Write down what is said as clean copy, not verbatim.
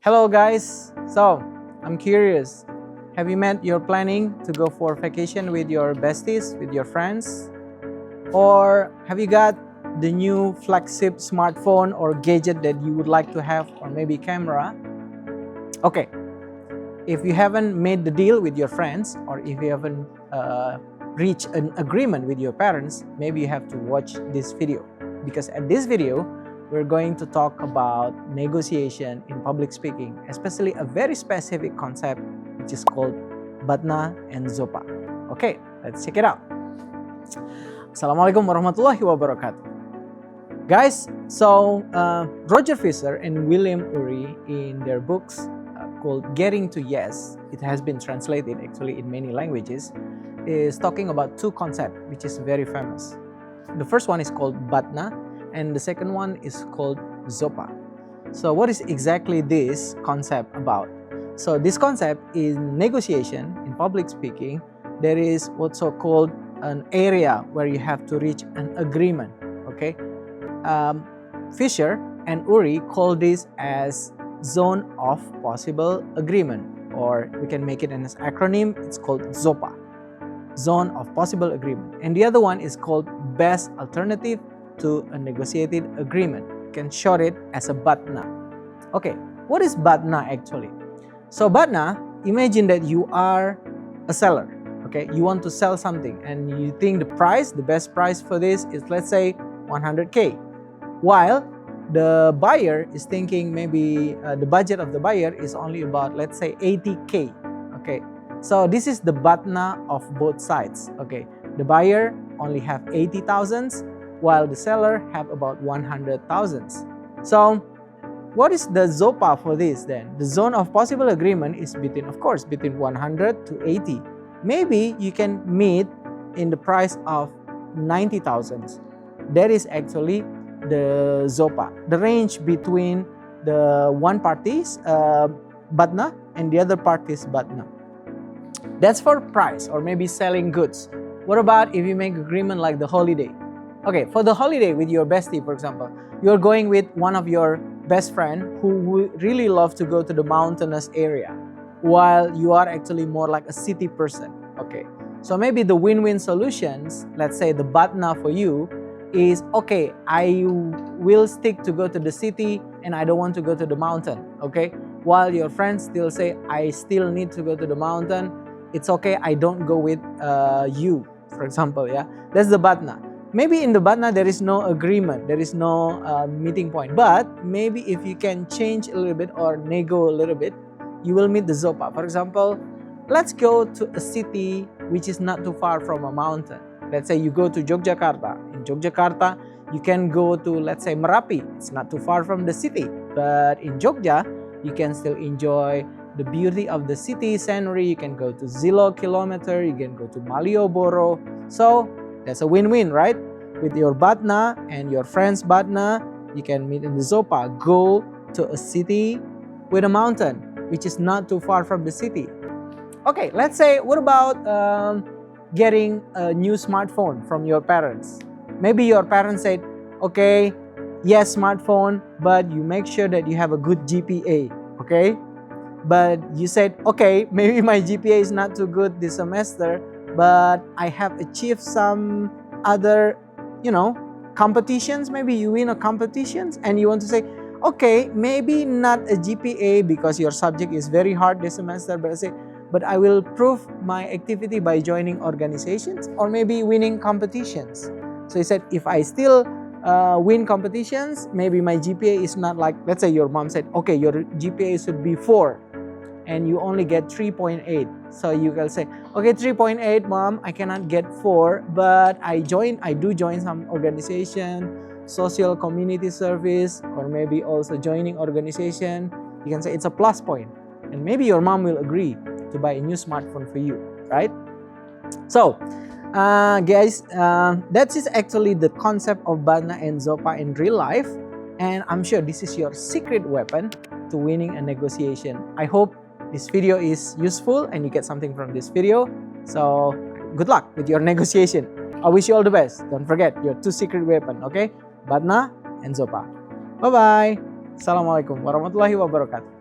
Hello guys, so I'm curious, have you met your planning to go for vacation with your besties, with your friends? Or have you got the new flagship smartphone or gadget that you would like to have, or maybe camera? Okay, if you haven't made the deal with your friends, or if you haven't reached an agreement with your parents, maybe you have to watch this video, because at this video we're going to talk about negotiation in public speaking, especially a very specific concept which is called Batna and Zopa. Okay, let's check it out. Assalamualaikum warahmatullahi wabarakatuh. Guys, so Roger Fisher and William Ury in their books called Getting to Yes, it has been translated actually in many languages, is talking about two concepts which is very famous. The first one is called Batna, and the second one is called Zopa. So what is exactly this concept about? So this concept in negotiation, in public speaking, there is what's so called an area where you have to reach an agreement. Okay, Fisher and Ury call this as zone of possible agreement, or we can make it in an acronym. It's called ZOPA, zone of possible agreement, and the other one is called best alternative to a negotiated agreement. You can short it as a Batna. Okay, what is Batna actually? So Batna, imagine that you are a seller. Okay, you want to sell something and you think the price, the best price for this is, let's say, 100K, while the buyer is thinking maybe the budget of the buyer is only about, let's say, 80K. Okay, so this is the Batna of both sides. Okay, the buyer only have 80,000, while the seller have about 100,000. So what is the ZOPA for this then? The zone of possible agreement is between, of course, between 100 to 80. Maybe you can meet in the price of 90,000. That is actually the ZOPA, the range between the one party's Batna and the other party's Batna. That's for price or maybe selling goods. What about if you make agreement like the holiday? Okay, for the holiday with your bestie, for example, you're going with one of your best friend who would really love to go to the mountainous area, while you are actually more like a city person. Okay, so maybe the win-win solutions, let's say the Batna for you is, okay, I will stick to go to the city and I don't want to go to the mountain. Okay, while your friends still say, I still need to go to the mountain. It's okay, I don't go with you, for example. Yeah, that's the Batna. Maybe in the Batna there is no agreement, there is no meeting point, but maybe if you can change a little bit or nego a little bit, you will meet the Zopa. For example, let's go to a city which is not too far from a mountain. Let's say you go to Yogyakarta. In Yogyakarta, you can go to, let's say, Merapi. It's not too far from the city, but in Jogja, you can still enjoy the beauty of the city scenery. You can go to 0 kilometer, you can go to Malioboro. So that's a win-win, right? With your Batna and your friend's Batna, you can meet in the Zopa. Go to a city with a mountain, which is not too far from the city. Okay, let's say, what about getting a new smartphone from your parents? Maybe your parents said, okay, yes, smartphone, but you make sure that you have a good GPA, okay? But you said, okay, maybe my GPA is not too good this semester, but I have achieved some other, competitions. Maybe you win a competitions and you want to say, okay, maybe not a GPA because your subject is very hard this semester, but I will prove my activity by joining organizations or maybe winning competitions. So he said, if I still win competitions, maybe my GPA is not like, let's say your mom said, okay, your GPA should be 4 and you only get 3.8. So you can say, okay, 3.8, mom, I cannot get 4, but I do join some organization, social community service, or maybe also joining organization. You can say it's a plus point, and maybe your mom will agree to buy a new smartphone for you, right? So guys, that is actually the concept of Batna and Zopa in real life, and I'm sure this is your secret weapon to winning a negotiation. I hope this video is useful and you get something from this video. So good luck with your negotiation. I wish you all the best. Don't forget your two secret weapon, okay? Batna and Zopa. Bye-bye. Assalamualaikum warahmatullahi wabarakatuh.